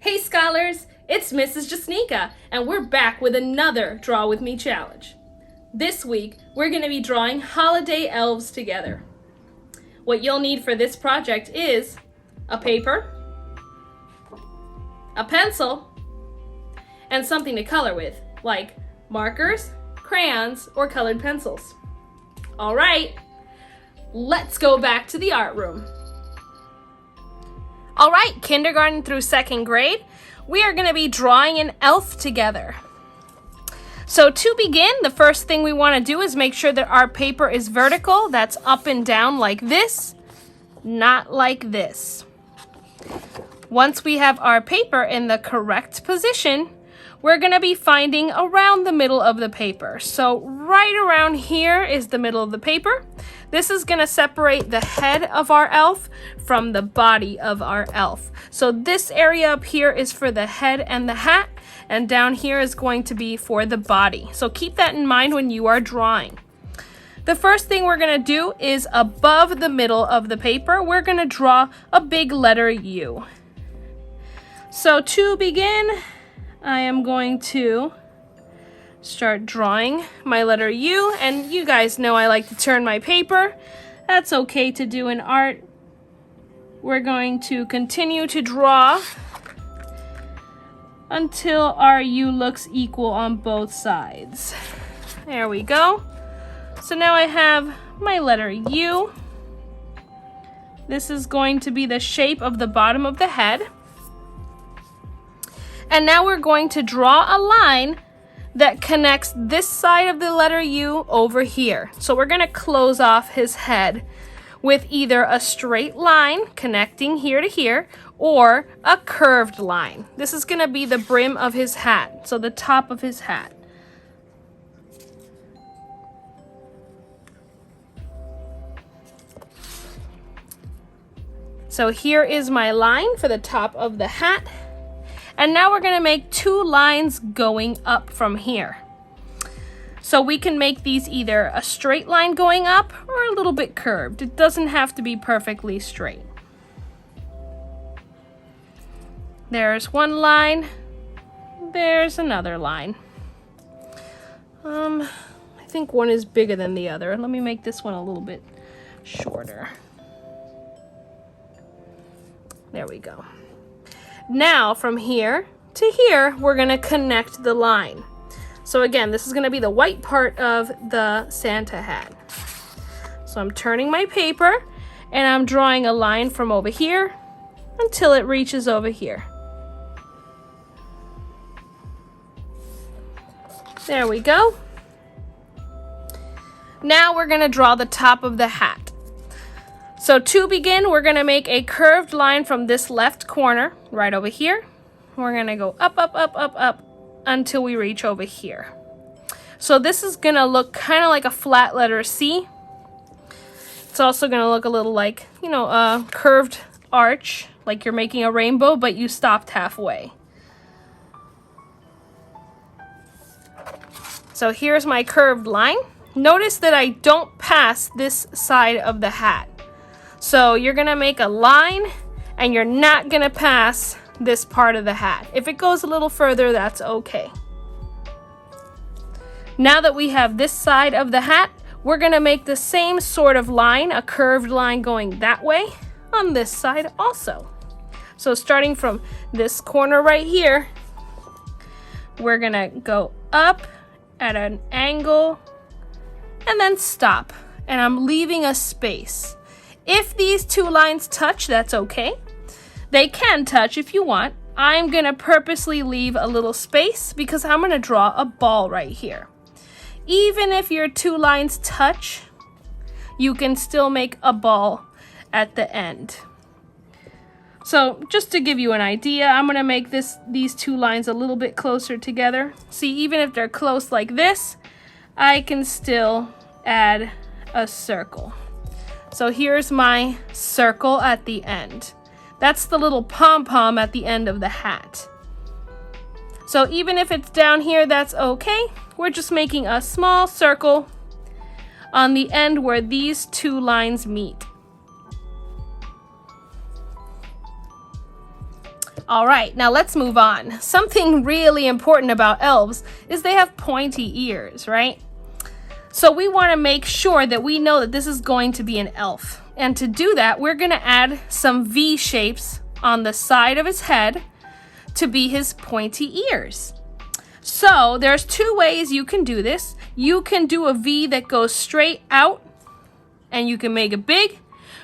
Hey scholars, it's Mrs. Jasnica, and we're back with another Draw With Me challenge. This week, we're going to be drawing holiday elves together. What you'll need for this project is a paper, a pencil, and something to color with, like markers, crayons, or colored pencils. All right, let's go back to the art room. All right, kindergarten through second grade, we are going to be drawing an elf together. So to begin, the first thing we want to do is make sure that our paper is vertical. That's up and down like this, not like this. Once we have our paper in the correct position, we're going to be finding around the middle of the paper. So right around here is the middle of the paper. This is going to separate the head of our elf from the body of our elf. So this area up here is for the head and the hat, and down here is going to be for the body. So keep that in mind when you are drawing. The first thing we're going to do is above the middle of the paper, we're going to draw a big letter U. So to begin, I am going to start drawing my letter U, and you guys know I like to turn my paper. That's okay to do in art. We're going to continue to draw until our U looks equal on both sides. There we go. So now I have my letter U. This is going to be the shape of the bottom of the head. And now we're going to draw a line that connects this side of the letter U over here. So we're going to close off his head with either a straight line connecting here to here or a curved line. This is going to be the brim of his hat, so the top of his hat. So here is my line for the top of the hat. And now we're going to make two lines going up from here. So we can make these either a straight line going up or a little bit curved. It doesn't have to be perfectly straight. There's one line. There's another line. I think one is bigger than the other. Let me make this one a little bit shorter. There we go. Now from here to here, we're going to connect the line. So again, this is going to be the white part of the Santa hat. So I'm turning my paper and I'm drawing a line from over here until it reaches over here. There we go. Now we're going to draw the top of the hat. So to begin, we're going to make a curved line from this left corner right over here. We're going to go up, up, up, up, up until we reach over here. So this is going to look kind of like a flat letter C. It's also going to look a little like, a curved arch, like you're making a rainbow, but you stopped halfway. So here's my curved line. Notice that I don't pass this side of the hat. So you're going to make a line and you're not going to pass this part of the hat. If it goes a little further, that's okay. Now that we have this side of the hat, we're going to make the same sort of line, a curved line going that way on this side also. So starting from this corner right here, we're going to go up at an angle and then stop. And I'm leaving a space. If these two lines touch, that's okay. They can touch if you want. I'm going to purposely leave a little space because I'm going to draw a ball right here. Even if your two lines touch, you can still make a ball at the end. So just to give you an idea, I'm going to make these two lines a little bit closer together. See, even if they're close like this, I can still add a circle. So here's my circle at the end. That's the little pom-pom at the end of the hat. So even if it's down here, that's okay. We're just making a small circle on the end where these two lines meet. All right, now let's move on. Something really important about elves is they have pointy ears, right? So we want to make sure that we know that this is going to be an elf. And to do that, we're going to add some V shapes on the side of his head to be his pointy ears. So there's two ways you can do this. You can do a V that goes straight out and you can make it big,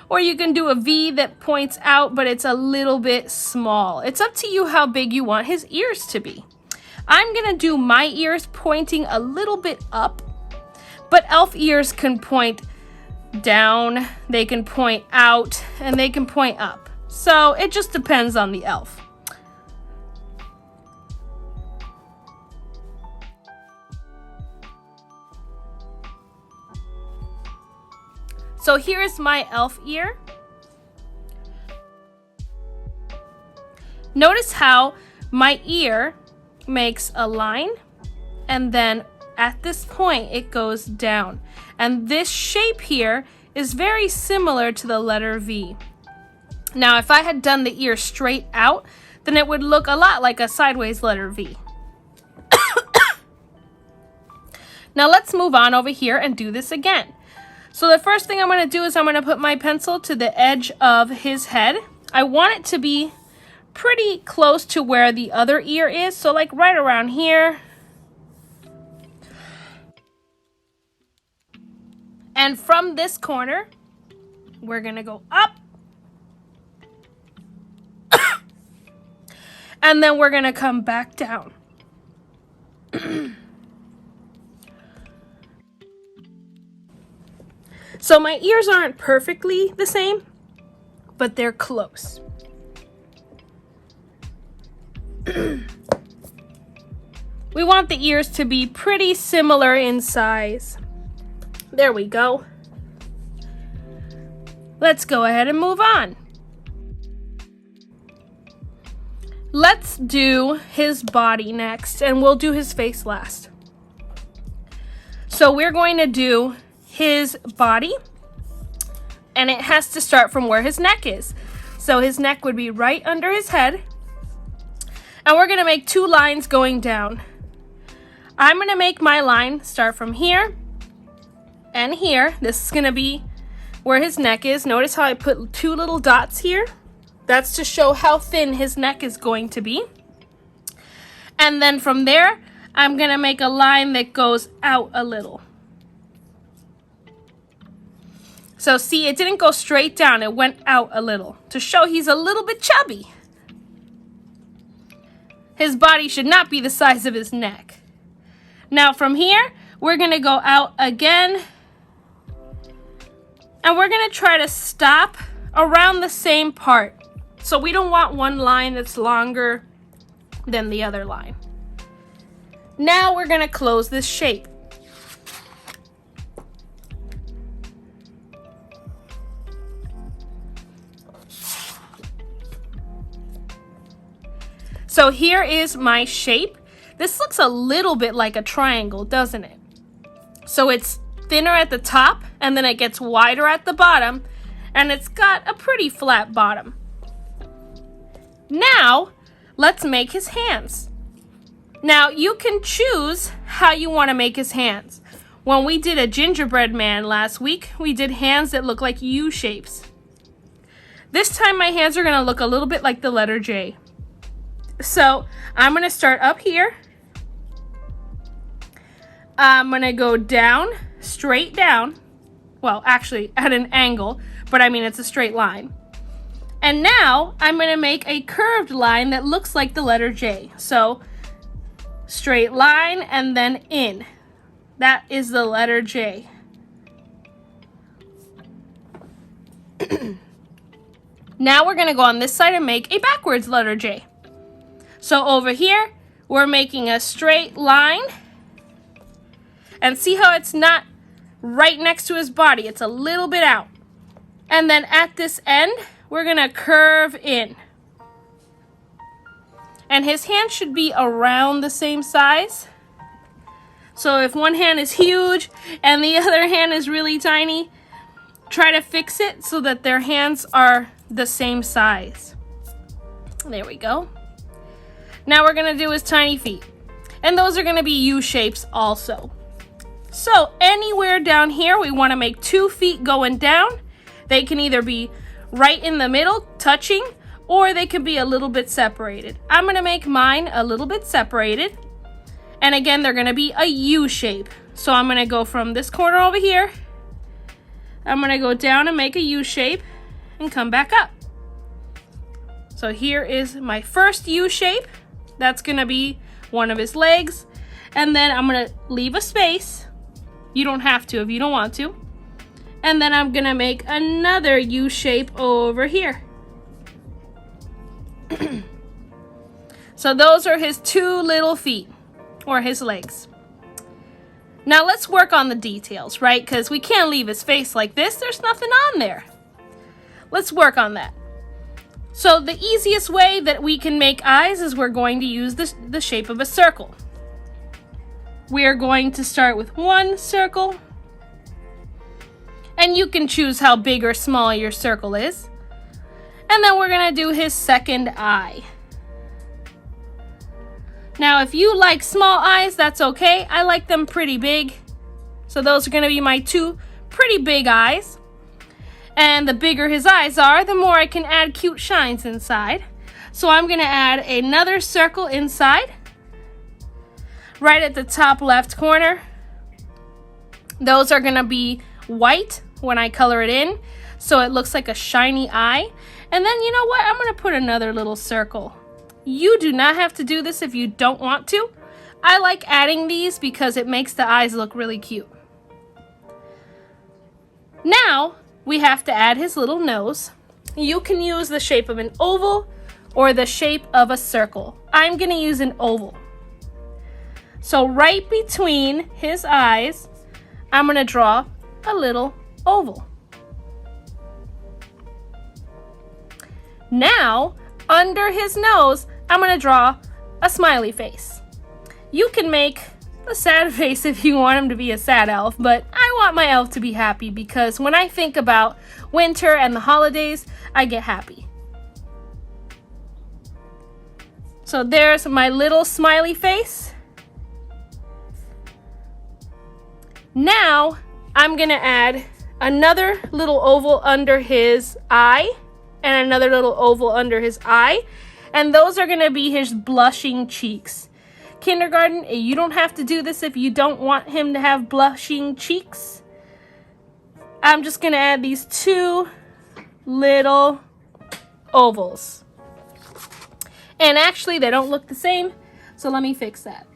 or you can do a V that points out but it's a little bit small. It's up to you how big you want his ears to be. I'm gonna do my ears pointing a little bit up, but elf ears can point down, they can point out, and they can point up. So it just depends on the elf. So here's my elf ear. Notice how my ear makes a line and then at this point it goes down. And this shape here is very similar to the letter V. Now if I had done the ear straight out, then it would look a lot like a sideways letter V. Now let's move on over here and do this again. So the first thing I'm going to do is I'm going to put my pencil to the edge of his head. I want it to be pretty close to where the other ear is, so like right around here. And from this corner, we're going to go up. And then we're going to come back down. So my ears aren't perfectly the same, but they're close. We want the ears to be pretty similar in size. There we go. Let's go ahead and move on. Let's do his body next, and we'll do his face last. So we're going to do his body, and it has to start from where his neck is. So his neck would be right under his head, and we're going to make two lines going down. I'm going to make my line start from here and here. This is going to be where his neck is. Notice how I put two little dots here? That's to show how thin his neck is going to be. And then from there, I'm going to make a line that goes out a little. So see, it didn't go straight down, it went out a little to show he's a little bit chubby. His body should not be the size of his neck. Now from here, we're gonna go out again, and we're gonna try to stop around the same part. So we don't want one line that's longer than the other line. Now we're gonna close this shape. So here is my shape. This looks a little bit like a triangle, doesn't it? So it's thinner at the top, and then it gets wider at the bottom, and it's got a pretty flat bottom. Now, let's make his hands. Now, you can choose how you want to make his hands. When we did a gingerbread man last week, we did hands that look like U shapes. This time my hands are going to look a little bit like the letter J. So I'm going to start up here. I'm going to go down, straight down. Well, actually at an angle, but I mean it's a straight line. And now I'm going to make a curved line that looks like the letter J. So straight line and then in. That is the letter J. Now we're going to go on this side and make a backwards letter J. So over here, we're making a straight line. And see how it's not right next to his body. It's a little bit out. And then at this end, we're going to curve in. And his hand should be around the same size. So if one hand is huge and the other hand is really tiny, try to fix it so that their hands are the same size. There we go. Now we're gonna do his tiny feet. And those are gonna be U shapes also. So anywhere down here, we wanna make 2 feet going down. They can either be right in the middle, touching, or they can be a little bit separated. I'm gonna make mine a little bit separated. And again, they're gonna be a U shape. So I'm gonna go from this corner over here. I'm gonna go down and make a U shape and come back up. So here is my first U shape. That's gonna be one of his legs. And then I'm gonna leave a space. You don't have to if you don't want to. And then I'm gonna make another U shape over here. So those are his 2 little feet, or his legs. Now let's work on the details, right? Because we can't leave his face like this. There's nothing on there. Let's work on that. So the easiest way that we can make eyes is we're going to use the shape of a circle. We are going to start with 1 circle. And you can choose how big or small your circle is. And then we're gonna do his second eye. Now, if you like small eyes, that's okay. I like them pretty big. So those are gonna be my 2 pretty big eyes. And the bigger his eyes are, the more I can add cute shines inside. So I'm gonna add another circle inside, right at the top left corner. Those are gonna be white when I color it in, so it looks like a shiny eye. And then you know what? I'm gonna put another little circle. You do not have to do this if you don't want to. I like adding these because it makes the eyes look really cute. Now, we have to add his little nose. You can use the shape of an oval or the shape of a circle. I'm gonna use an oval. So right between his eyes, I'm gonna draw a little oval. Now, under his nose, I'm gonna draw a smiley face. You can make a sad face if you want him to be a sad elf, but I want my elf to be happy because when I think about winter and the holidays, I get happy. So there's my little smiley face. Now, I'm gonna add another little oval under his eye and another little oval under his eye, and those are gonna be his blushing cheeks. Kindergarten, you don't have to do this if you don't want him to have blushing cheeks. I'm just gonna add these 2 little ovals. And actually, they don't look the same, so let me fix that.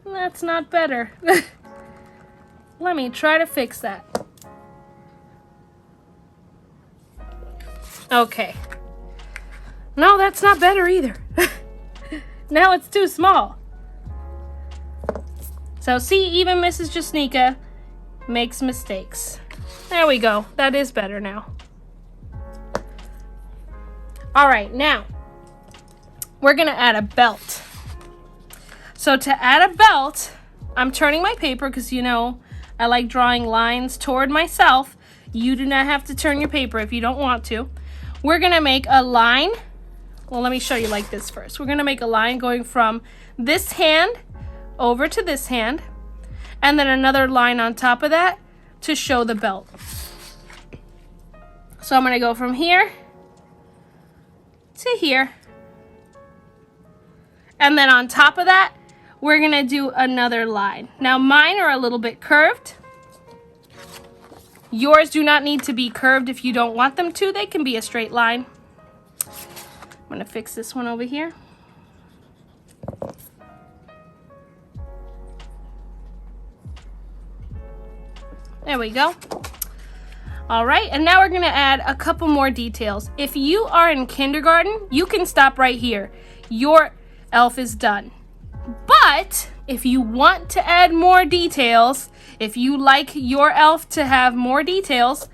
That's not better. Let me try to fix that. Okay. No, that's not better either. Now it's too small. So see, even Mrs. Jasnica makes mistakes. There we go. That is better now. All right, now we're gonna add a belt. So to add a belt, I'm turning my paper because you know I like drawing lines toward myself. You do not have to turn your paper if you don't want to. We're gonna make a line. Well, let me show you like this first. We're gonna make a line going from this hand over to this hand, and then another line on top of that to show the belt. So I'm gonna go from here to here. And then on top of that, we're gonna do another line. Now mine are a little bit curved. Yours do not need to be curved if you don't want them to. They can be a straight line. I'm gonna fix this one over here. There we go. All right, and now we're gonna add a couple more details. If you are in kindergarten, you can stop right here. Your elf is done. But if you want to add more details, if you like your elf to have more details,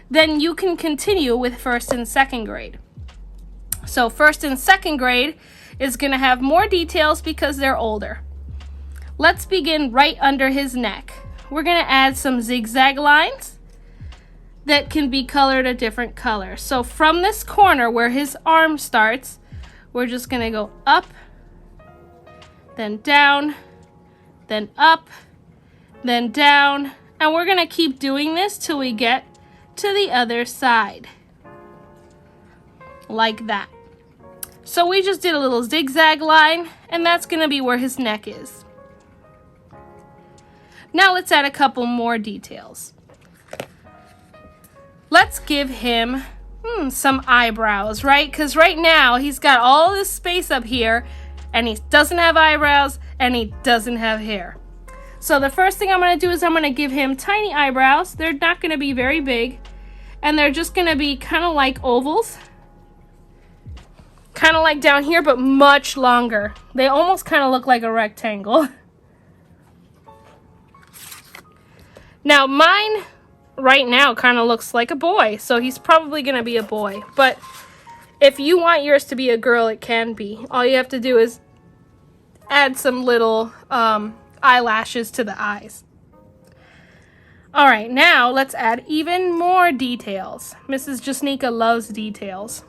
then you can continue with 1st and 2nd grade. So 1st and 2nd grade is gonna have more details because they're older. Let's begin right under his neck. we're going to add some zigzag lines that can be colored a different color. So from this corner where his arm starts, we're just going to go up, then down, then up, then down, and we're going to keep doing this till we get to the other side, like that. So we just did a little zigzag line, and that's going to be where his neck is. Now let's add a couple more details. Let's give him some eyebrows, right? Because right now he's got all this space up here, and he doesn't have eyebrows, and he doesn't have hair. So the first thing I'm going to do is I'm going to give him tiny eyebrows. They're not going to be very big, and they're just going to be kind of like ovals. Kind of like down here, but much longer. They almost kind of look like a rectangle. Now mine right now kind of looks like a boy, so he's probably going to be a boy. But if you want yours to be a girl, it can be. All you have to do is add some little eyelashes to the eyes. All right, now let's add even more details. Mrs. Jasnica loves details.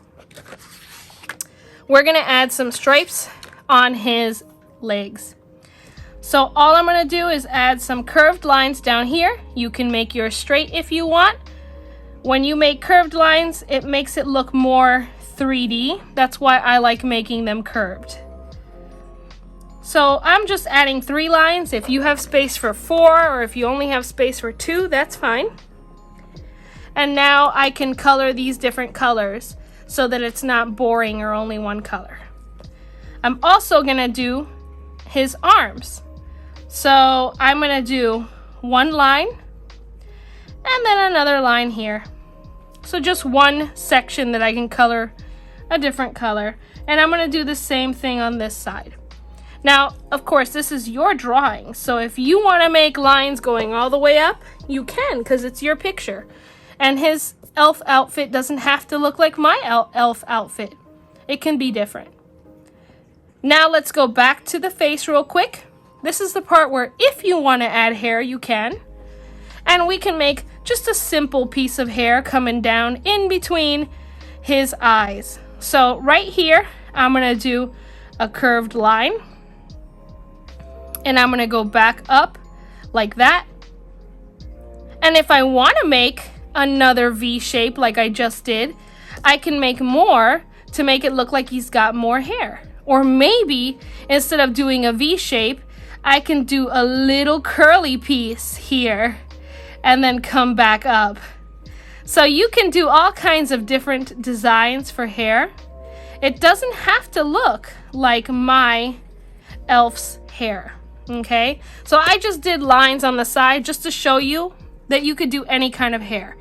We're going to add some stripes on his legs. So all I'm going to do is add some curved lines down here. You can make yours straight if you want. When you make curved lines, it makes it look more 3D. That's why I like making them curved. So I'm just adding 3 lines. If you have space for 4, or if you only have space for 2, that's fine. And now I can color these different colors so that it's not boring or only one color. I'm also gonna do his arms. So I'm gonna do one line and then another line here. So just one section that I can color a different color. And I'm gonna do the same thing on this side. Now, of course, this is your drawing. So if you wanna make lines going all the way up, you can, because it's your picture. And his elf outfit doesn't have to look like my elf outfit. It can be different. Now let's go back to the face real quick. This is the part where if you want to add hair, you can. And we can make just a simple piece of hair coming down in between his eyes. So right here, I'm going to do a curved line. And I'm going to go back up like that. And if I want to make another V shape like I just did, I can make more to make it look like he's got more hair. Or maybe instead of doing a V shape, I can do a little curly piece here and then come back up. So you can do all kinds of different designs for hair. It doesn't have to look like my elf's hair, okay? So I just did lines on the side just to show you that you could do any kind of hair.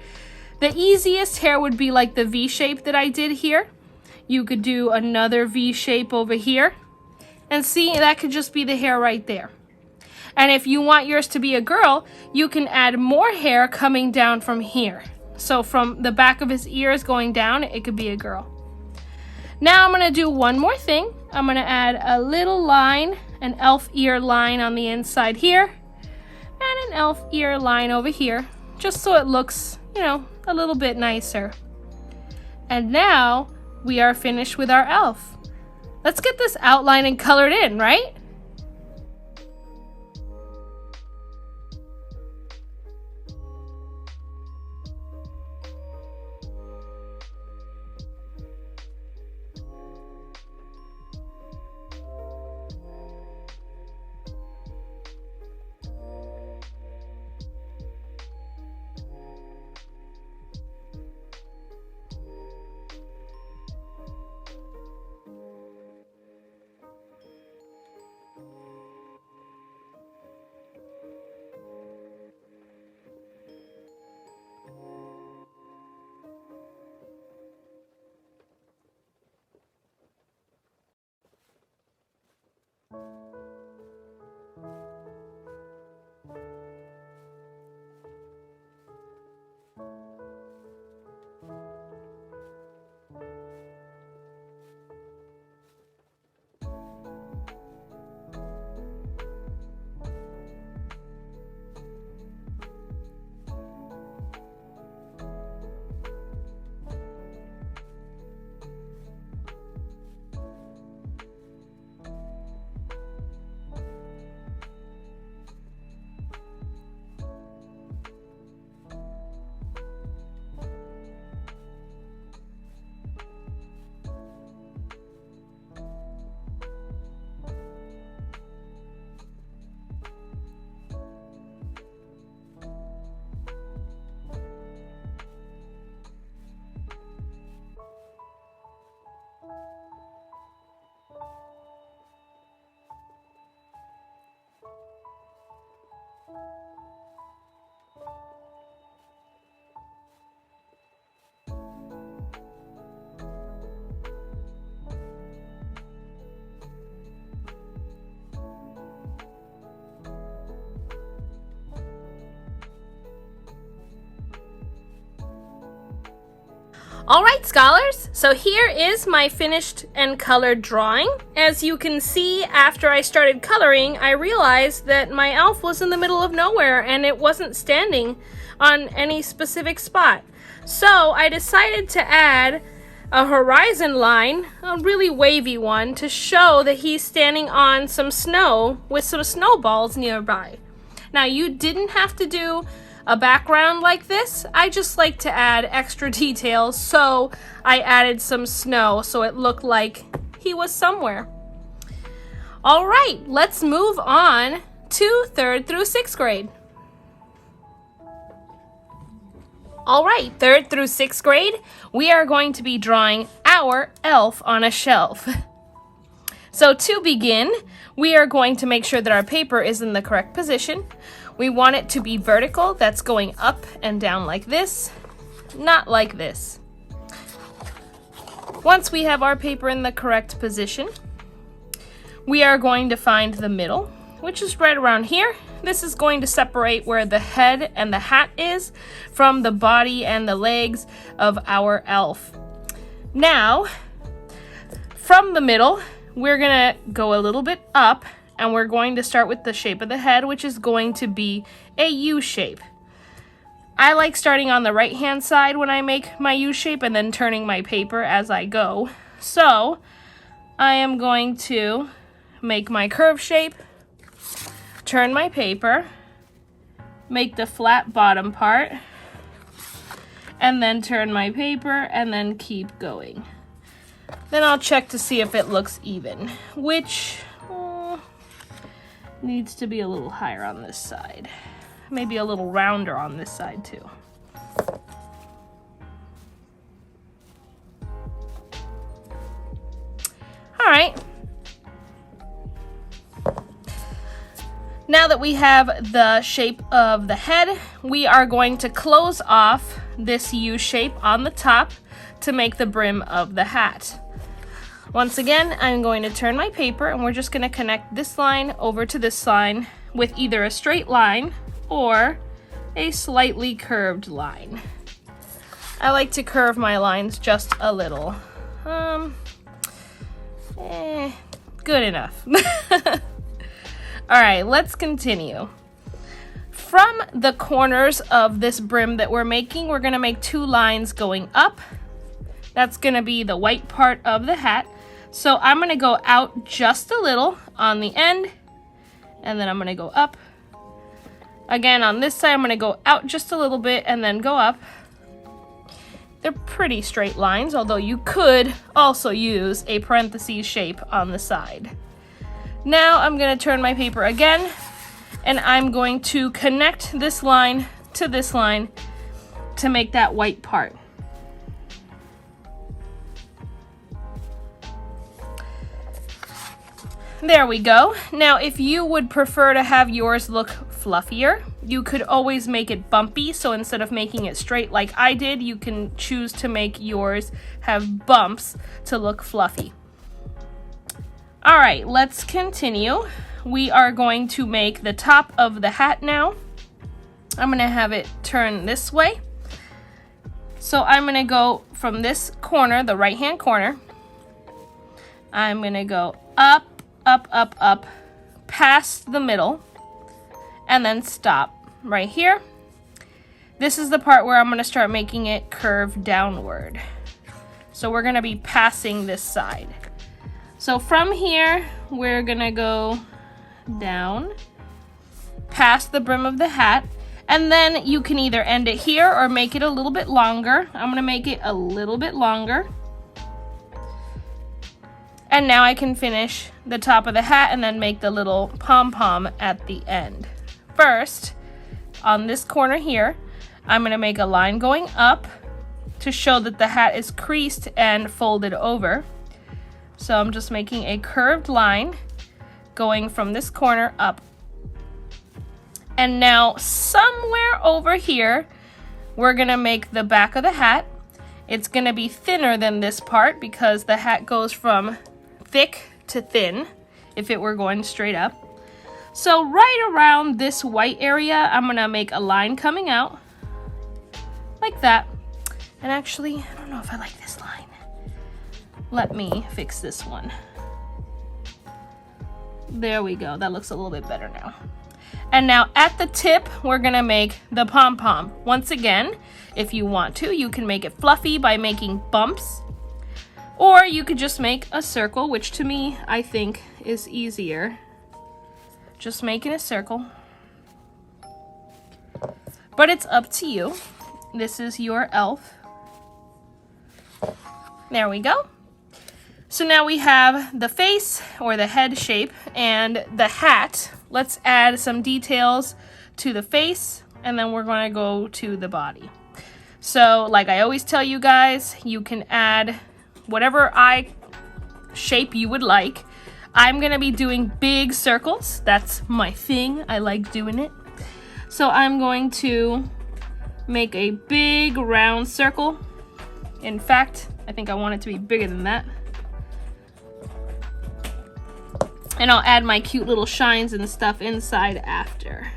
The easiest hair would be like the V shape that I did here. You could do another V shape over here. And see, that could just be the hair right there. And if you want yours to be a girl, you can add more hair coming down from here. So from the back of his ears going down, it could be a girl. Now I'm going to do one more thing. I'm going to add a little line, an elf ear line on the inside here. And an elf ear line over here. Just so it looks, you know, a little bit nicer. And now we are finished with our elf. Let's get this outlined and colored in, right? Alright, scholars, so here is my finished and colored drawing. As you can see, after I started coloring, I realized that my elf was in the middle of nowhere and it wasn't standing on any specific spot. So I decided to add a horizon line, a really wavy one, to show that he's standing on some snow with some snowballs nearby. Now, you didn't have to do a background like this. I just like to add extra details, so I added some snow so it looked like he was somewhere. All right, let's move on to 3rd through 6th grade. All right, 3rd through 6th grade, we are going to be drawing our elf on a shelf. So to begin, we are going to make sure that our paper is in the correct position. We want it to be vertical, that's going up and down like this, not like this. Once we have our paper in the correct position, we are going to find the middle, which is right around here. This is going to separate where the head and the hat is from the body and the legs of our elf. Now, from the middle, we're gonna go a little bit up, and we're going to start with the shape of the head, which is going to be a U shape. I like starting on the right-hand side when I make my U shape and then turning my paper as I go. So I am going to make my curve shape, turn my paper, make the flat bottom part, and then turn my paper and then keep going. Then I'll check to see if it looks even, which needs to be a little higher on this side. Maybe a little rounder on this side too. All right. Now that we have the shape of the head, we are going to close off this U shape on the top to make the brim of the hat. Once again, I'm going to turn my paper and we're just going to connect this line over to this line with either a straight line or a slightly curved line. I like to curve my lines just a little. Good enough. All right, let's continue. From the corners of this brim that we're making, we're going to make 2 lines going up. That's going to be the white part of the hat. So I'm going to go out just a little on the end, and then I'm going to go up. Again, on this side, I'm going to go out just a little bit and then go up. They're pretty straight lines, although you could also use a parentheses shape on the side. Now I'm going to turn my paper again, and I'm going to connect this line to this line to make that white part. There we go. Now, if you would prefer to have yours look fluffier, you could always make it bumpy. So instead of making it straight like I did, you can choose to make yours have bumps to look fluffy. All right, let's continue. We are going to make the top of the hat now. I'm going to have it turn this way. So I'm going to go from this corner, the right-hand corner. I'm going to go up, up, up, up, past the middle, and then stop right here. This is the part where I'm going to start making it curve downward. So we're going to be passing this side. So from here, we're going to go down, past the brim of the hat, and then you can either end it here or make it a little bit longer. I'm going to make it a little bit longer. And now I can finish the top of the hat and then make the little pom-pom at the end. First, on this corner here, I'm going to make a line going up to show that the hat is creased and folded over. So I'm just making a curved line going from this corner up. And now somewhere over here, we're gonna make the back of the hat. It's gonna be thinner than this part because the hat goes from thick to thin if it were going straight up. So right around this white area, I'm gonna make a line coming out like that. And actually, I don't know if I like this line. Let me fix this one. There we go, that looks a little bit better now. And now at the tip, we're gonna make the pom-pom. Once again, if you want to, you can make it fluffy by making bumps. Or you could just make a circle, which to me, I think is easier. Just making a circle. But it's up to you. This is your elf. There we go. So now we have the face or the head shape and the hat. Let's add some details to the face and then we're going to go to the body. So like I always tell you guys, you can add whatever eye shape you would like. I'm going to be doing big circles. That's my thing. I like doing it. So I'm going to make a big round circle. In fact, I think I want it to be bigger than that. And I'll add my cute little shines and stuff inside after.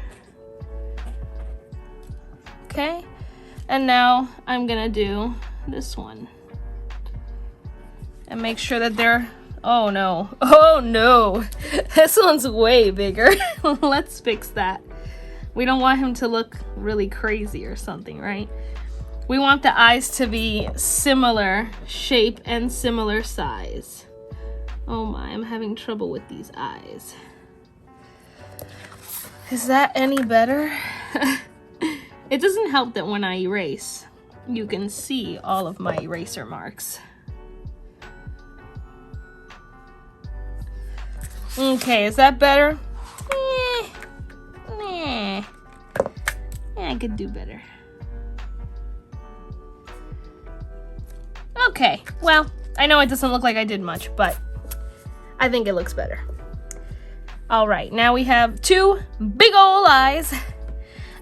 Okay, and now I'm gonna do this one. And make sure that they're, oh no, this one's way bigger. Let's fix that. We don't want him to look really crazy or something, right? We want the eyes to be similar shape and similar size. Oh my, I'm having trouble with these eyes. Is that any better? It doesn't help that when I erase, you can see all of my eraser marks. Okay, is that better? Yeah, I could do better. Okay, well, I know it doesn't look like I did much, but I think it looks better. All right, now we have two big ol' eyes.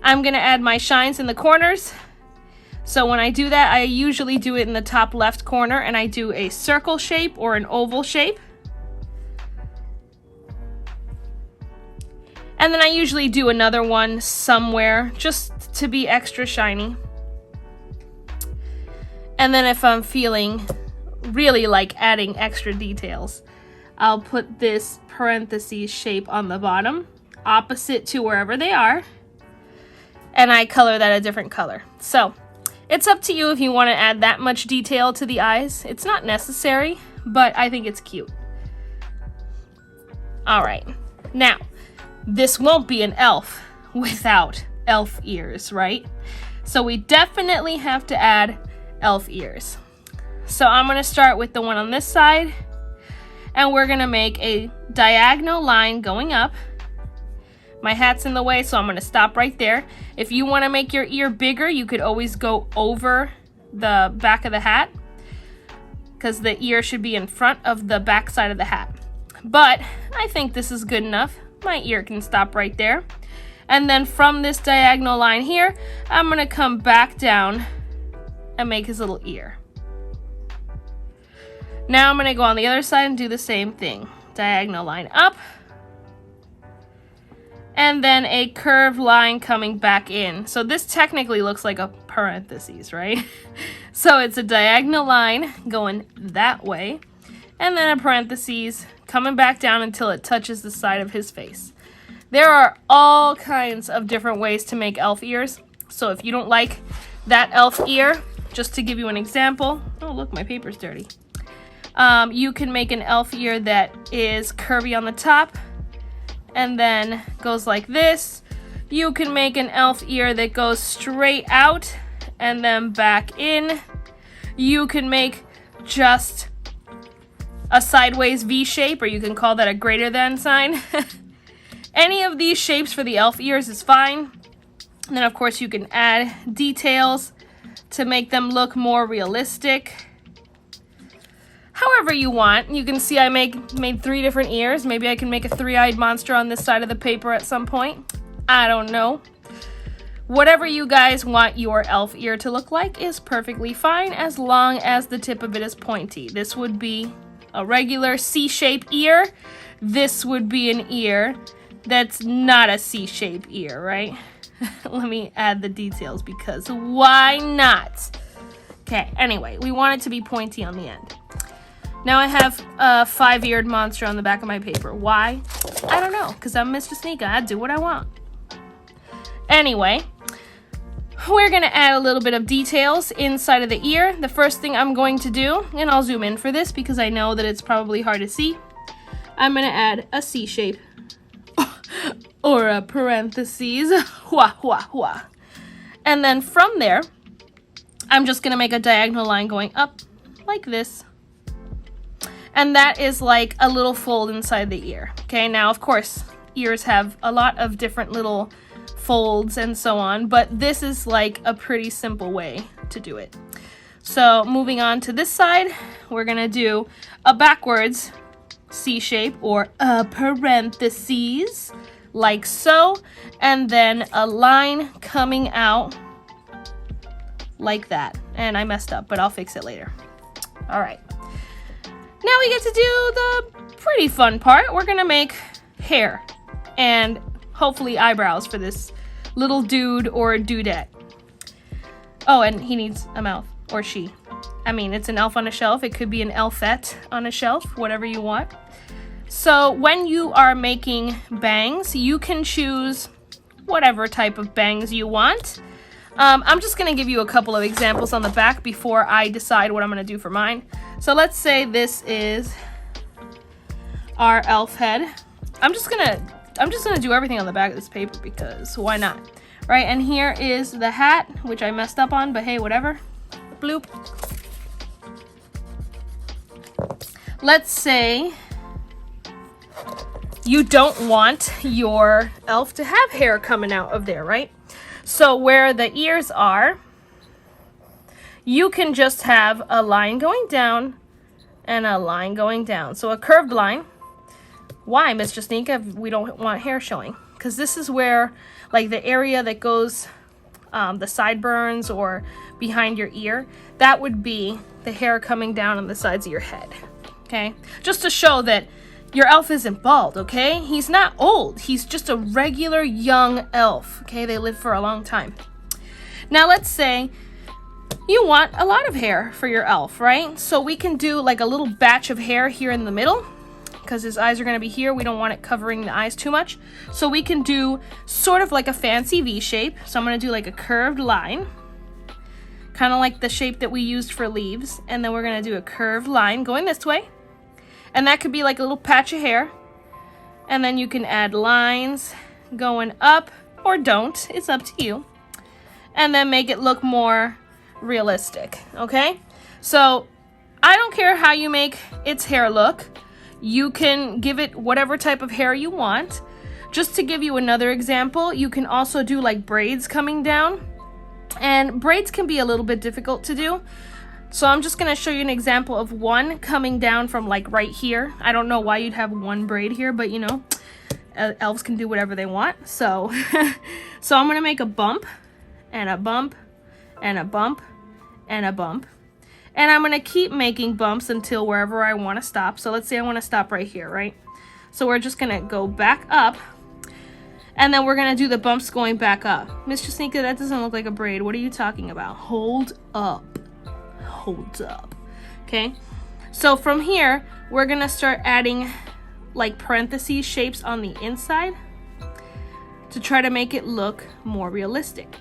I'm gonna add my shines in the corners. So when I do that, I usually do it in the top left corner and I do a circle shape or an oval shape. And then I usually do another one somewhere just to be extra shiny. And then if I'm feeling really like adding extra details, I'll put this parentheses shape on the bottom, opposite to wherever they are, and I color that a different color. So it's up to you if you want to add that much detail to the eyes. It's not necessary, but I think it's cute. All right, now this won't be an elf without elf ears, right? So we definitely have to add elf ears. So I'm going to start with the one on this side. And we're gonna make a diagonal line going up. My hat's in the way, so I'm gonna stop right there. If you wanna make your ear bigger, you could always go over the back of the hat because the ear should be in front of the back side of the hat. But I think this is good enough. My ear can stop right there. And then from this diagonal line here, I'm gonna come back down and make his little ear. Now I'm going to go on the other side and do the same thing. Diagonal line up. And then a curved line coming back in. So this technically looks like a parentheses, right? So it's a diagonal line going that way. And then a parentheses coming back down until it touches the side of his face. There are all kinds of different ways to make elf ears. So if you don't like that elf ear, just to give you an example. Oh, look, my paper's dirty. You can make an elf ear that is curvy on the top and then goes like this. You can make an elf ear that goes straight out and then back in. You can make just a sideways V shape, or you can call that a greater than sign. Any of these shapes for the elf ears is fine. And then of course you can add details to make them look more realistic. However you want. You can see I made 3 different ears. Maybe I can make a 3-eyed monster on this side of the paper at some point. I don't know. Whatever you guys want your elf ear to look like is perfectly fine as long as the tip of it is pointy. This would be a regular C-shaped ear. This would be an ear that's not a C-shaped ear, right? Let me add the details because why not? Okay, anyway, we want it to be pointy on the end. Now I have a 5-eared monster on the back of my paper. Why? I don't know, because I'm Miss Jasnica. I do what I want. Anyway, we're going to add a little bit of details inside of the ear. The first thing I'm going to do, and I'll zoom in for this because I know that it's probably hard to see, I'm going to add a C shape or a parentheses. Hua, hua, hua. And then from there, I'm just going to make a diagonal line going up like this. And that is like a little fold inside the ear. Okay, now of course, ears have a lot of different little folds and so on, but this is like a pretty simple way to do it. So moving on to this side, we're gonna do a backwards C shape or a parentheses, like so, and then a line coming out like that. And I messed up, but I'll fix it later. All right. Now we get to do the pretty fun part. We're gonna make hair and hopefully eyebrows for this little dude or dudette. Oh, and he needs a mouth, or she. I mean, it's an elf on a shelf. It could be an elfette on a shelf, whatever you want. So when you are making bangs, you can choose whatever type of bangs you want. I'm just gonna give you a couple of examples on the back before I decide what I'm gonna do for mine. So let's say this is our elf head. I'm just gonna do everything on the back of this paper because why not? Right, and here is the hat, which I messed up on, but hey, whatever. Bloop. Let's say you don't want your elf to have hair coming out of there, right? So where the ears are, you can just have a line going down and a line going down. So a curved line. Why, Miss Jasnica, we don't want hair showing? Because this is where, like, the area that goes, the sideburns or behind your ear, that would be the hair coming down on the sides of your head, okay? Just to show that your elf isn't bald, okay? He's not old. He's just a regular young elf, okay? They live for a long time. Now, let's say you want a lot of hair for your elf, right? So we can do like a little batch of hair here in the middle because his eyes are going to be here. We don't want it covering the eyes too much. So we can do sort of like a fancy V shape. So I'm going to do like a curved line, kind of like the shape that we used for leaves. And then we're going to do a curved line going this way. And that could be like a little patch of hair. And then you can add lines going up or don't. It's up to you. And then make it look more realistic, okay? So I don't care how you make its hair look. You can give it whatever type of hair you want. Just to give you another example, you can also do like braids coming down. And braids can be a little bit difficult to do. So I'm just going to show you an example of one coming down from like right here. I don't know why you'd have one braid here, but you know, elves can do whatever they want. So, so I'm going to make a bump and a bump and a bump and a bump. And I'm going to keep making bumps until wherever I want to stop. So let's say I want to stop right here, right? So we're just going to go back up. And then we're going to do the bumps going back up. Miss Jasnica, that doesn't look like a braid. What are you talking about? Hold up. Hold up. Okay? So from here, we're going to start adding like parentheses shapes on the inside to try to make it look more realistic.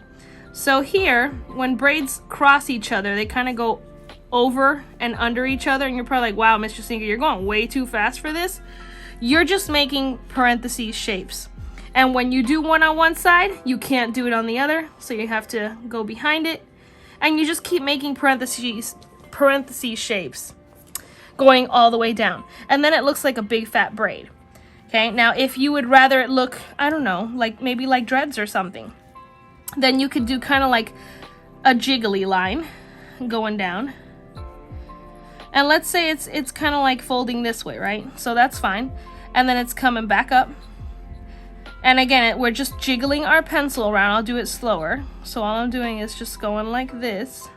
So here, when braids cross each other, they kind of go over and under each other. And you're probably like, wow, Miss Jasnica, you're going way too fast for this. You're just making parentheses shapes. And when you do one on one side, you can't do it on the other. So you have to go behind it. And you just keep making parentheses shapes going all the way down. And then it looks like a big fat braid. Okay, now if you would rather it look, I don't know, like maybe like dreads or something, then you could do kind of like a jiggly line going down. And let's say it's kind of like folding this way, right? So that's fine. And then it's coming back up. And again, we're just jiggling our pencil around. I'll do it slower. So all I'm doing is just going like this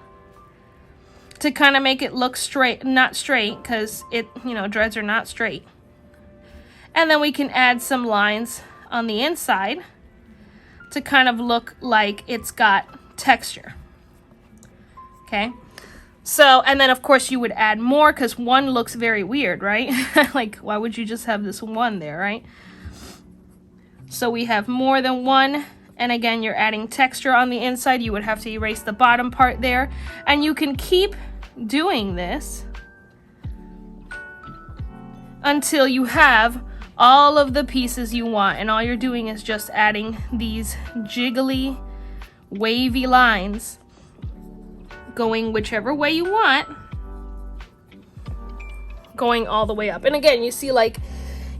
to kind of make it look straight, not straight, because it, you know, dreads are not straight. And then we can add some lines on the inside to kind of look like it's got texture. Okay. So, and then of course you would add more because one looks very weird, right? Like, why would you just have this one there, right? So we have more than one. And again, you're adding texture on the inside. You would have to erase the bottom part there. And you can keep doing this until you have all of the pieces you want. And all you're doing is just adding these jiggly, wavy lines going whichever way you want, going all the way up. And again, you see, like,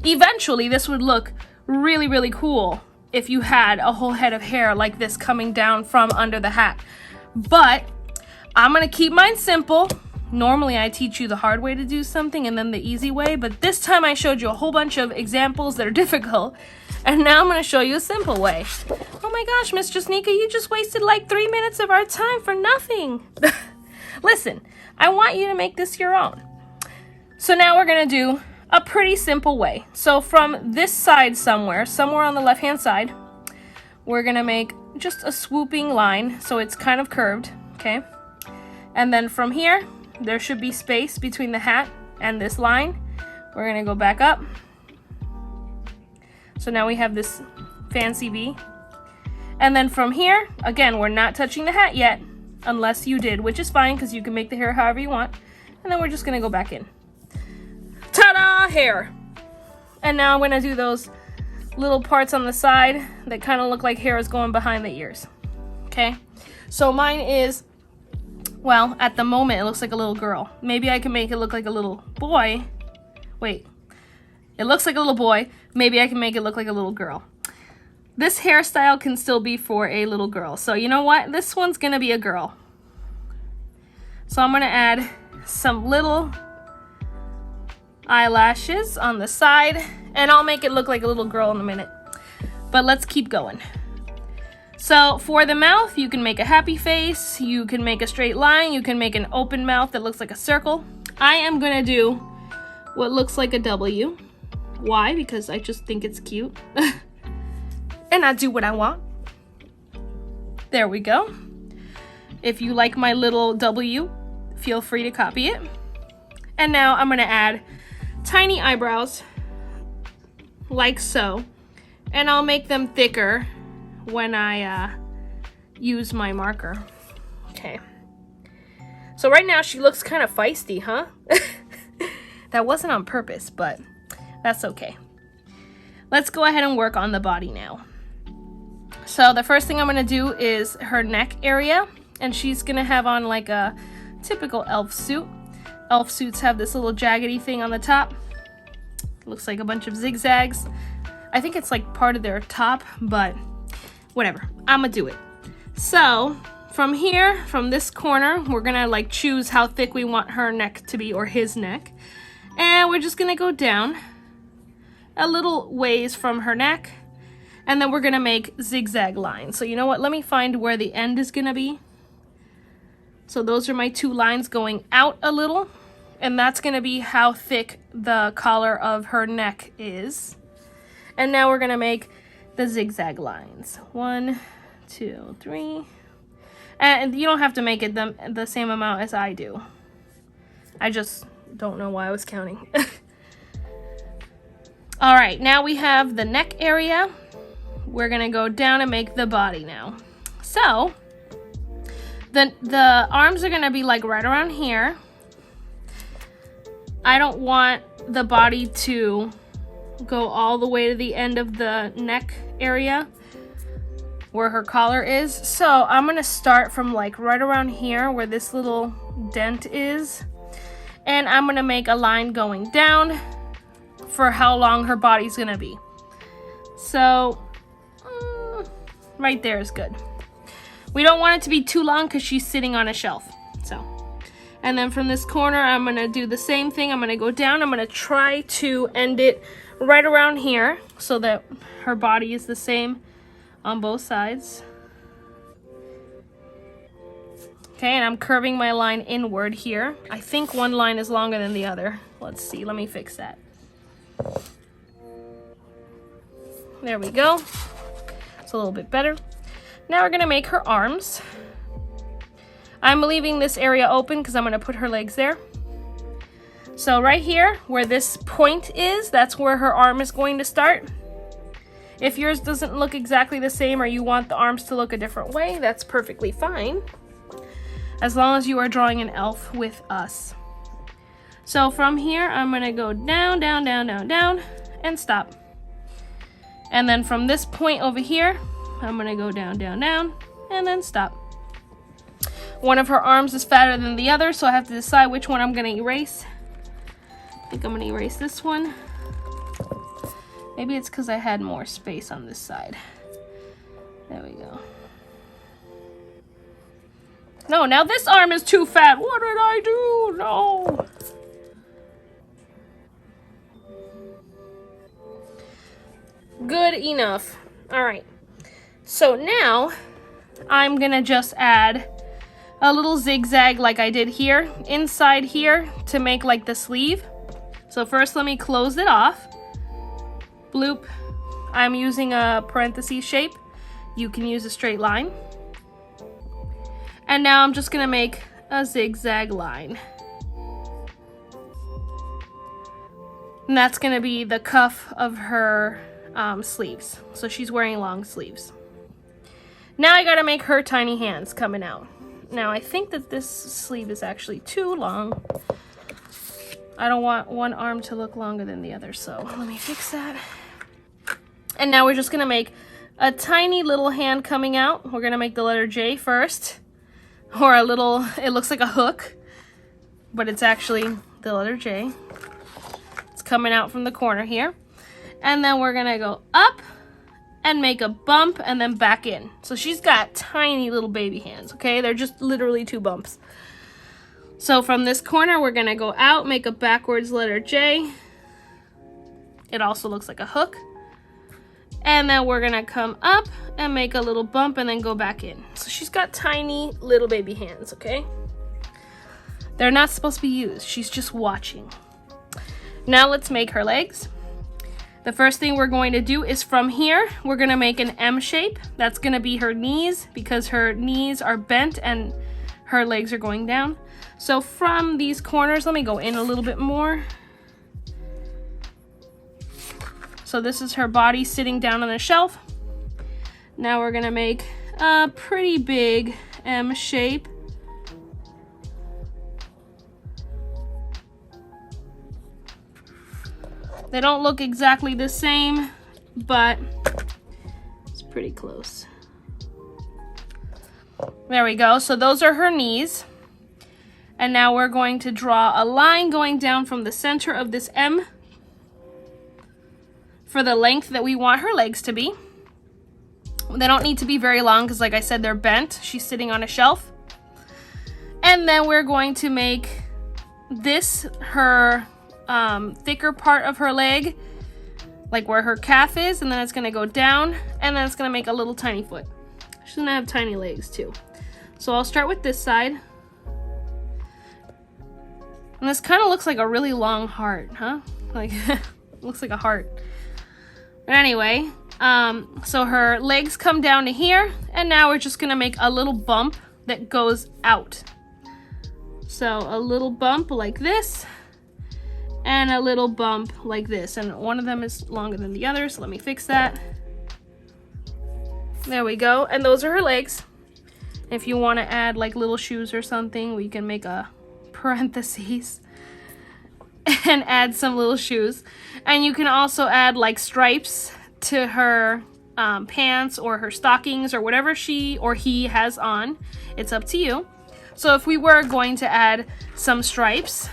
eventually this would look really, really cool if you had a whole head of hair like this coming down from under the hat. But I'm gonna keep mine simple. Normally I teach you the hard way to do something and then the easy way, but this time I showed you a whole bunch of examples that are difficult, and now I'm gonna show you a simple way. Oh my gosh, Miss Jasnica, you just wasted like 3 minutes of our time for nothing. Listen, I want you to make this your own. So now we're gonna do a pretty simple way. So from this side somewhere on the left-hand side, we're gonna make just a swooping line so it's kind of curved, okay? And then from here, there should be space between the hat and this line. We're gonna go back up. So now we have this fancy V. And then from here, again, we're not touching the hat yet, unless you did, which is fine because you can make the hair however you want. And then we're just gonna go back in. Ta-da! Hair. And now I'm gonna do those little parts on the side that kind of look like hair is going behind the ears. Okay? So mine is, well, at the moment it looks like a little girl. Maybe I can make it look like a little boy. Wait. It looks like a little boy. Maybe I can make it look like a little girl. This hairstyle can still be for a little girl. So you know what? This one's gonna be a girl. So I'm gonna add some little eyelashes on the side, and I'll make it look like a little girl in a minute. But let's keep going. So for the mouth, you can make a happy face, you can make a straight line, you can make an open mouth that looks like a circle. I am gonna do what looks like a W. Why? Because I just think it's cute. And I do what I want. There we go. If you like my little W, feel free to copy it. And now I'm gonna add tiny eyebrows, like so. And I'll make them thicker when I use my marker. Okay. So right now she looks kind of feisty, huh? That wasn't on purpose, but that's okay. Let's go ahead and work on the body now. So the first thing I'm gonna do is her neck area, and she's gonna have on like a typical elf suit. Elf suits have this little jaggedy thing on the top. Looks like a bunch of zigzags. I think it's like part of their top, but whatever, I'ma do it. So from here, from this corner, we're gonna like choose how thick we want her neck to be, or his neck. And we're just gonna go down a little ways from her neck, and then we're gonna make zigzag lines. So you know what, let me find where the end is gonna be. So those are my two lines going out a little, and that's gonna be how thick the collar of her neck is. And now we're gonna make the zigzag lines. 1, 2, 3. And you don't have to make it the same amount as I do. I just don't know why I was counting. All right, now we have the neck area. We're gonna go down and make the body now. So the arms are gonna be like right around here. I don't want the body to go all the way to the end of the neck area where her collar is. So I'm gonna start from like right around here where this little dent is, and I'm gonna make a line going down for how long her body's gonna be. So right there is good. We don't want it to be too long because she's sitting on a shelf. So, And then from this corner, I'm gonna do the same thing. I'm gonna go down. I'm gonna try to end it right around here so that her body is the same on both sides. Okay, and I'm curving my line inward here. I think one line is longer than the other. Let's see, let me fix that. There we go. It's a little bit better. Now we're gonna make her arms. I'm leaving this area open because I'm gonna put her legs there. So right here, where this point is, that's where her arm is going to start. If yours doesn't look exactly the same or you want the arms to look a different way, that's perfectly fine, as long as you are drawing an elf with us. So from here, I'm gonna go down, down, down, down, down, and stop. And then from this point over here, I'm gonna go down, down, down, and then stop. One of her arms is fatter than the other, so I have to decide which one I'm gonna erase. I think I'm gonna erase this one. Maybe it's because I had more space on this side. There we go. No, now this arm is too fat. What did I do? No. Good enough. All right. So now I'm gonna just add a little zigzag like I did here, inside here to make like the sleeve. So first let me close it off. Bloop. I'm using a parenthesis shape. You can use a straight line. And now I'm just gonna make a zigzag line. And that's gonna be the cuff of her sleeves. So she's wearing long sleeves. Now I gotta make her tiny hands coming out. Now I think that this sleeve is actually too long. I don't want one arm to look longer than the other, so let me fix that. And now we're just gonna make a tiny little hand coming out. We're gonna make the letter J first. Or a little, it looks like a hook, but it's actually the letter J. It's coming out from the corner here. And then we're gonna go up and make a bump and then back in. So she's got tiny little baby hands, okay? They're just literally 2 bumps. So from this corner, we're gonna go out, make a backwards letter J. It also looks like a hook. And then we're gonna come up and make a little bump and then go back in. So she's got tiny little baby hands, okay? They're not supposed to be used. She's just watching. Now let's make her legs. The first thing we're going to do is from here, we're gonna make an M shape. That's gonna be her knees because her knees are bent and her legs are going down. So from these corners, let me go in a little bit more. So this is her body sitting down on a shelf. Now we're gonna make a pretty big M shape. They don't look exactly the same, but it's pretty close. There we go. So those are her knees. And now we're going to draw a line going down from the center of this M for the length that we want her legs to be. They don't need to be very long because, like I said, they're bent. She's sitting on a shelf. And then we're going to make this her thicker part of her leg, like where her calf is, and then it's gonna go down, and then it's gonna make a little tiny foot. She's gonna have tiny legs too. So I'll start with this side. And this kind of looks like a really long heart, huh? Like, looks like a heart. But anyway, so her legs come down to here, and now we're just gonna make a little bump that goes out. So a little bump like this, and a little bump like this. And one of them is longer than the other, so let me fix that. There we go, and those are her legs. If you want to add like little shoes or something, we can make a parentheses and add some little shoes. And you can also add like stripes to her pants or her stockings or whatever she or he has on. It's up to you. So if we were going to add some stripes,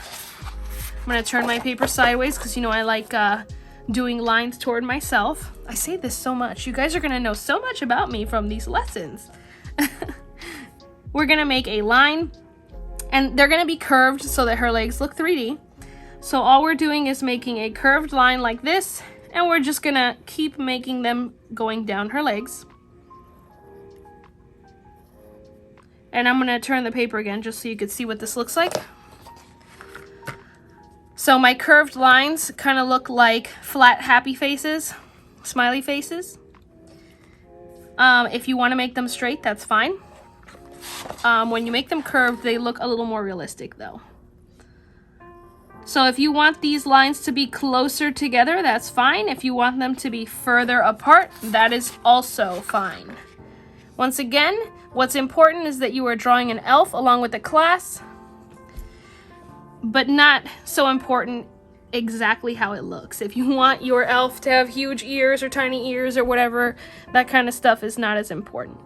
I'm going to turn my paper sideways because, you know, I like doing lines toward myself. I say this so much. You guys are going to know so much about me from these lessons. We're going to make a line, And they're going to be curved so that her legs look 3D. So all we're doing is making a curved line like this, and we're just going to keep making them going down her legs. And I'm going to turn the paper again just so you can see what this looks like. So my curved lines kind of look like flat happy faces, smiley faces. If you want to make them straight, that's fine. When you make them curved, they look a little more realistic though. So if you want these lines to be closer together, that's fine. If you want them to be further apart, that is also fine. Once again, what's important is that you are drawing an elf along with the class, but not so important exactly how it looks. If you want your elf to have huge ears or tiny ears or whatever, that kind of stuff is not as important.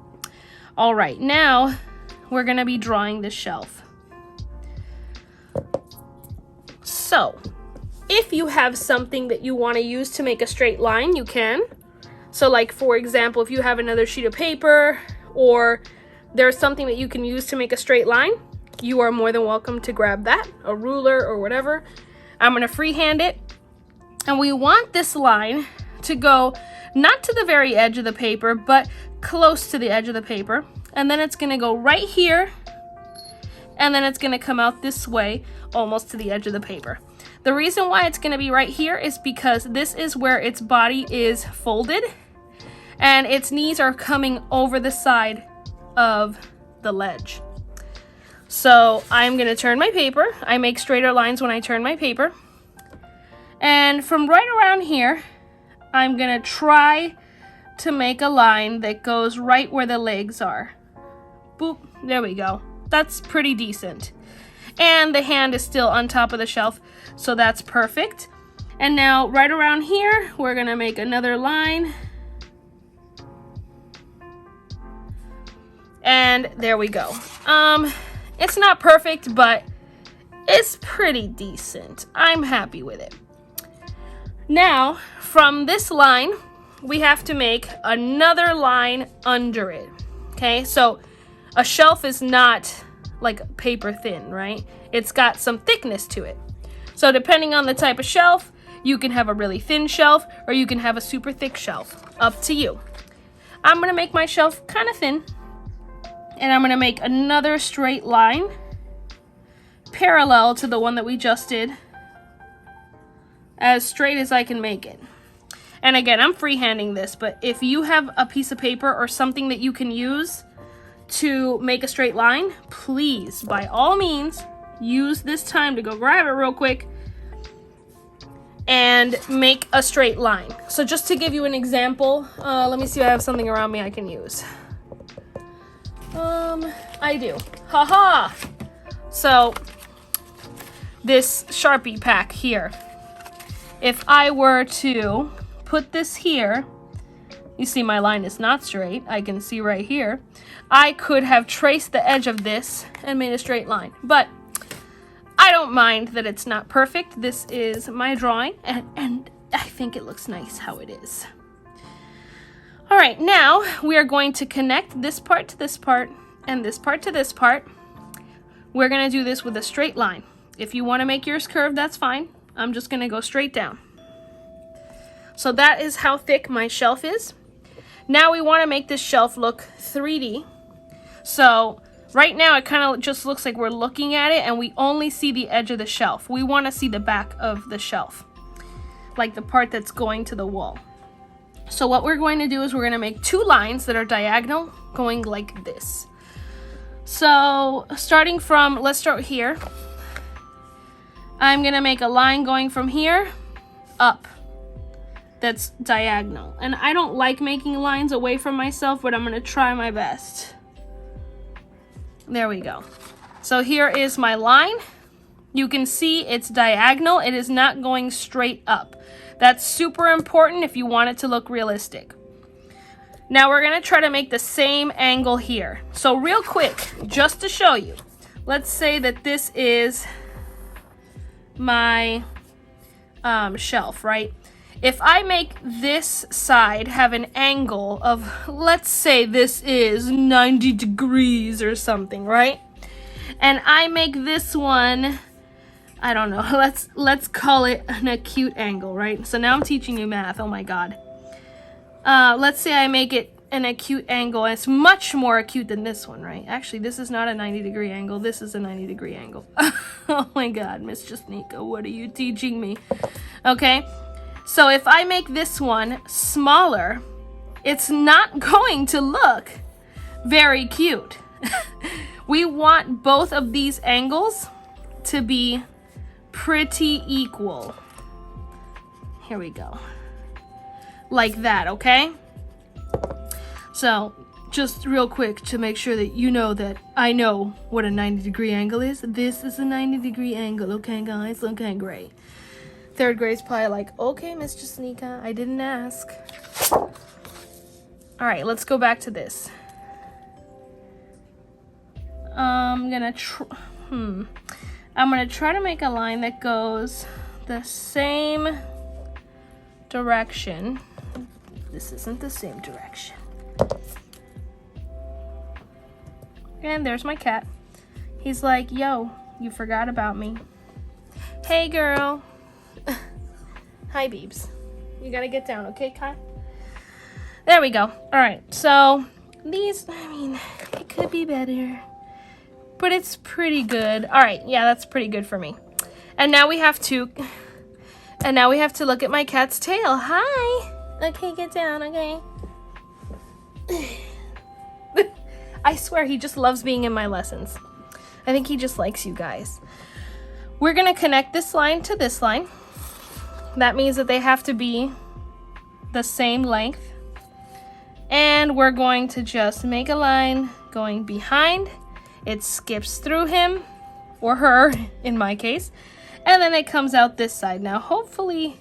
All right, now we're going to be drawing the shelf. So, if you have something that you want to use to make a straight line, you can. So like, for example, if you have another sheet of paper or there's something that you can use to make a straight line, you are more than welcome to grab that, a ruler or whatever. I'm going to freehand it. And we want this line to go not to the very edge of the paper, but close to the edge of the paper. And then it's going to go right here. And then it's going to come out this way, almost to the edge of the paper. The reason why it's going to be right here is because this is where its body is folded and its knees are coming over the side of the ledge. So I'm going to turn my paper. I make straighter lines when I turn my paper. And from right around here, I'm going to try to make a line that goes right where the legs are. Boop, there we go. That's pretty decent. And the hand is still on top of the shelf, so that's perfect. And now right around here, we're gonna make another line. And there we go. It's not perfect, but it's pretty decent. I'm happy with it. Now, from this line, we have to make another line under it. Okay, so a shelf is not like paper thin, right? It's got some thickness to it. So depending on the type of shelf, you can have a really thin shelf or you can have a super thick shelf. Up to you. I'm gonna make my shelf kind of thin, and I'm gonna make another straight line parallel to the one that we just did, as straight as I can make it. And again, I'm freehanding this, but if you have a piece of paper or something that you can use to make a straight line, please, by all means, use this time to go grab it real quick and make a straight line. So just to give you an example, let me see if I have something around me I can use. I do. Haha! So, this Sharpie pack here. If I were to put this here, you see my line is not straight. I can see right here. I could have traced the edge of this and made a straight line, but I don't mind that it's not perfect. This is my drawing, and I think it looks nice how it is. All right, now we are going to connect this part to this part and this part to this part. We're gonna do this with a straight line. If you wanna make yours curved, that's fine. I'm just gonna go straight down. So that is how thick my shelf is. Now we wanna make this shelf look 3D. So right now it kind of just looks like we're looking at it and we only see the edge of the shelf. We wanna see the back of the shelf, like the part that's going to the wall. So what we're going to do is we're going to make two lines that are diagonal going like this. So starting from, let's start here. I'm going to make a line going from here up that's diagonal. And I don't like making lines away from myself, but I'm going to try my best. There we go. So here is my line. You can see it's diagonal. It is not going straight up. That's super important if you want it to look realistic. Now we're gonna try to make the same angle here. So real quick, just to show you, let's say that this is my shelf, right? If I make this side have an angle of, let's say this is 90 degrees or something, right? and I make this one, I don't know, let's call it an acute angle, right? So now I'm teaching you math, oh my god. Let's say I make it an acute angle. It's much more acute than this one, right? Actually, this is not a 90-degree angle. This is a 90-degree angle. Oh my god, Miss Jasnica, what are you teaching me? Okay, so if I make this one smaller, it's not going to look very cute. We want both of these angles to be pretty equal. Here we go. Like that, okay? So, just real quick to make sure that you know that I know what a 90-degree angle is. This is a 90-degree angle, okay guys? Okay, great. Third grade's probably like, okay, Miss Jasnica, I didn't ask. Alright, let's go back to this. I'm gonna try to make a line that goes the same direction. This isn't the same direction. And there's my cat. He's like, yo, you forgot about me. Hey, girl. Hi, Beebs. You gotta get down, okay, Kai? There we go. All right, so these, I mean, it could be better, but it's pretty good. All right, yeah, that's pretty good for me. And now we have to look at my cat's tail. Hi. Okay, get down, okay? I swear he just loves being in my lessons. I think he just likes you guys. We're gonna connect this line to this line. That means that they have to be the same length. And we're going to just make a line going behind. It skips through him, or her, in my case. And then it comes out this side. Now, hopefully,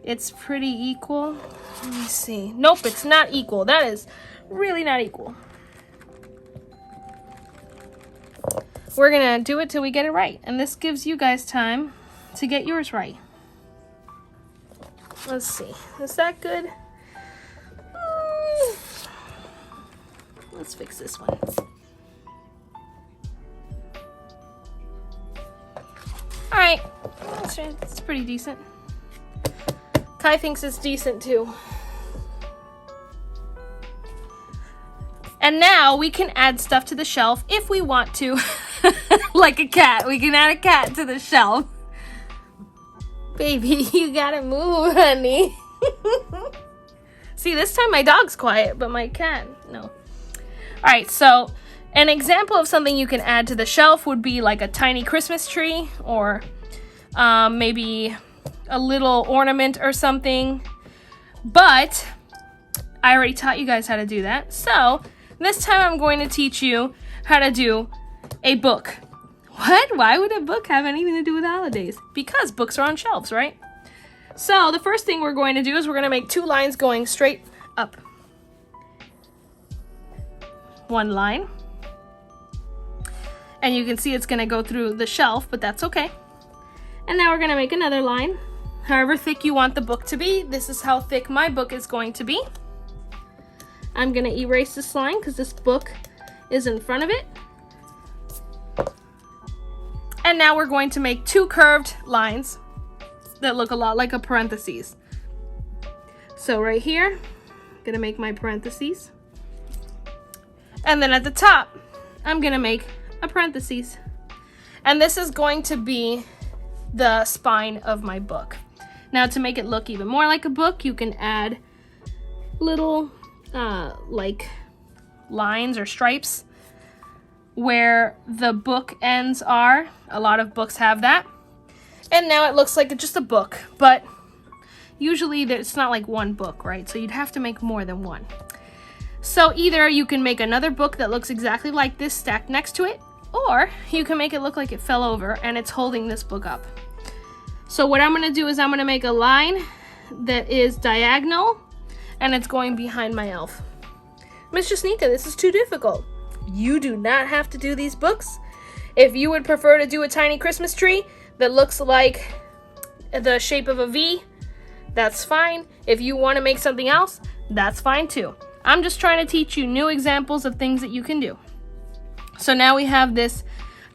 it's pretty equal. Let me see. Nope, it's not equal. That is really not equal. We're gonna do it till we get it right. And this gives you guys time to get yours right. Let's see. Is that good? Let's fix this one. Alright. It's pretty decent. Kai thinks it's decent too. And now we can add stuff to the shelf if we want to. Like a cat. We can add a cat to the shelf. Baby, you gotta move, honey. See, this time my dog's quiet, but my cat, no. Alright, so an example of something you can add to the shelf would be like a tiny Christmas tree, or maybe a little ornament or something. But I already taught you guys how to do that. So this time I'm going to teach you how to do a book. What? Why would a book have anything to do with holidays? Because books are on shelves, right? So the first thing we're going to do is we're going to make two lines going straight up. One line. And you can see it's going to go through the shelf, but that's okay. And now we're going to make another line. However thick you want the book to be, this is how thick my book is going to be. I'm going to erase this line because this book is in front of it. And now we're going to make two curved lines that look a lot like a parentheses. So right here, I'm going to make my parentheses. And then at the top, I'm going to make a parentheses. And this is going to be the spine of my book. Now to make it look even more like a book, you can add little like lines or stripes where the book ends are. A lot of books have that. And now it looks like just a book, but usually it's not like one book, right? So you'd have to make more than one. So either you can make another book that looks exactly like this stacked next to it, or you can make it look like it fell over and it's holding this book up. So what I'm gonna do is I'm gonna make a line that is diagonal and it's going behind my elf. Miss Jasnica, this is too difficult. You do not have to do these books. If you would prefer to do a tiny Christmas tree that looks like the shape of a V, that's fine. If you want to make something else, that's fine too. I'm just trying to teach you new examples of things that you can do. So now we have this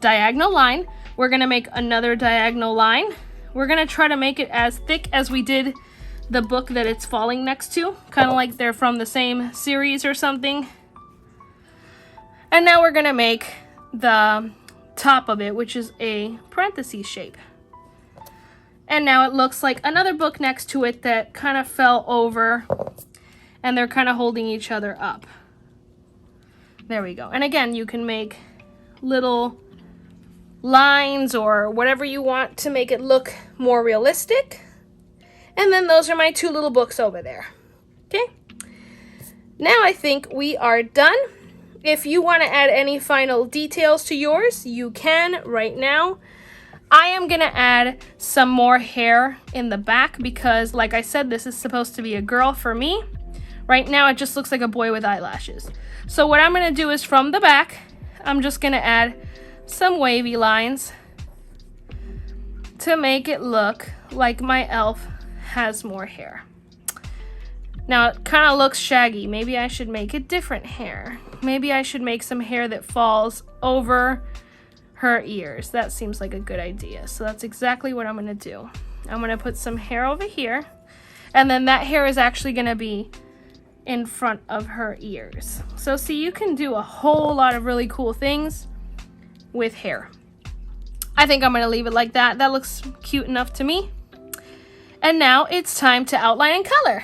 diagonal line. We're gonna make another diagonal line. We're gonna try to make it as thick as we did the book that it's falling next to, kind of like they're from the same series or something. And now we're gonna make the top of it, which is a parenthesis shape. And now it looks like another book next to it that kind of fell over, and they're kind of holding each other up. There we go. And again, you can make little lines or whatever you want to make it look more realistic. And then those are my two little books over there. Okay. Now I think we are done. If you want to add any final details to yours, you can right now. I am going to add some more hair in the back because, like I said, this is supposed to be a girl for me. Right now, it just looks like a boy with eyelashes. So what I'm going to do is from the back, I'm just going to add some wavy lines to make it look like my elf has more hair. Now, it kind of looks shaggy. Maybe I should make it different hair. Maybe I should make some hair that falls over her ears. That seems like a good idea. So that's exactly what I'm going to do. I'm going to put some hair over here, and then that hair is actually going to be in front of her ears. So see, you can do a whole lot of really cool things with hair. I think I'm going to leave it like that. That looks cute enough to me. And now it's time to outline and color.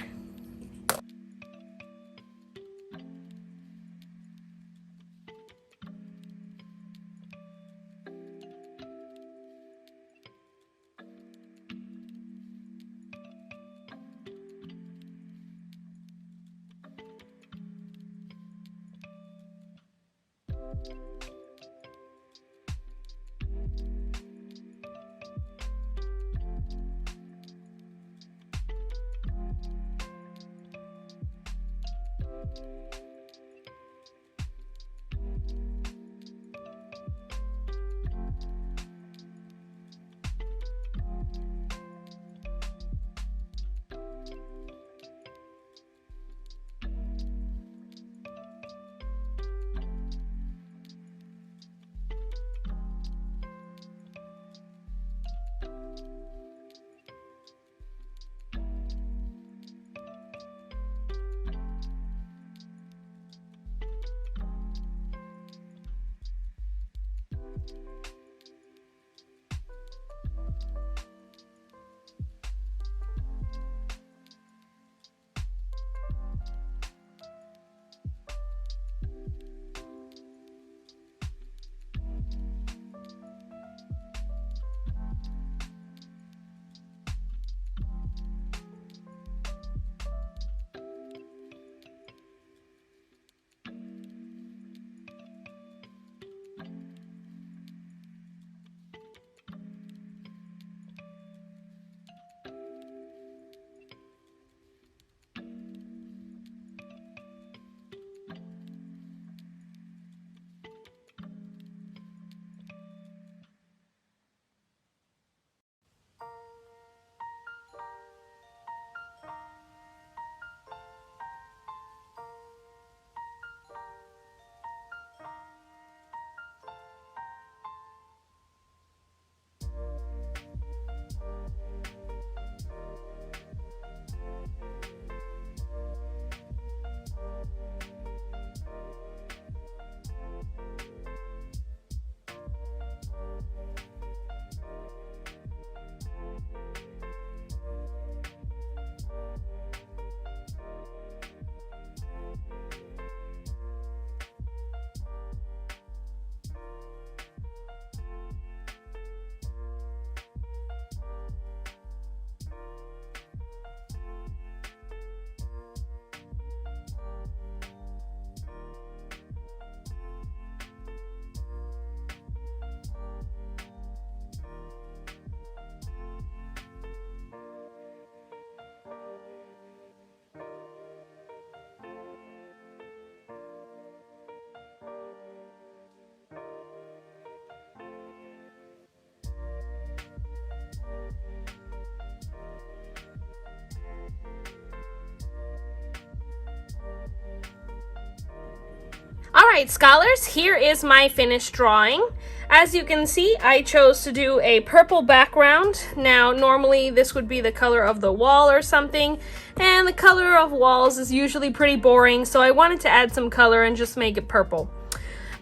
Alright, scholars, here is my finished drawing. As you can see, I chose to do a purple background. Now, normally this would be the color of the wall or something, and the color of walls is usually pretty boring, so I wanted to add some color and just make it purple.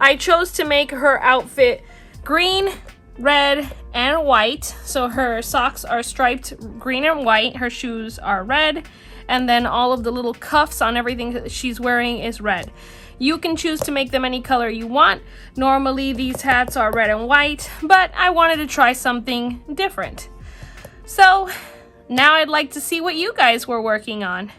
I chose to make her outfit green, red, and white. So her socks are striped green and white, her shoes are red, and then all of the little cuffs on everything that she's wearing is red. You can choose to make them any color you want. Normally these hats are red and white, but I wanted to try something different. So now I'd like to see what you guys were working on.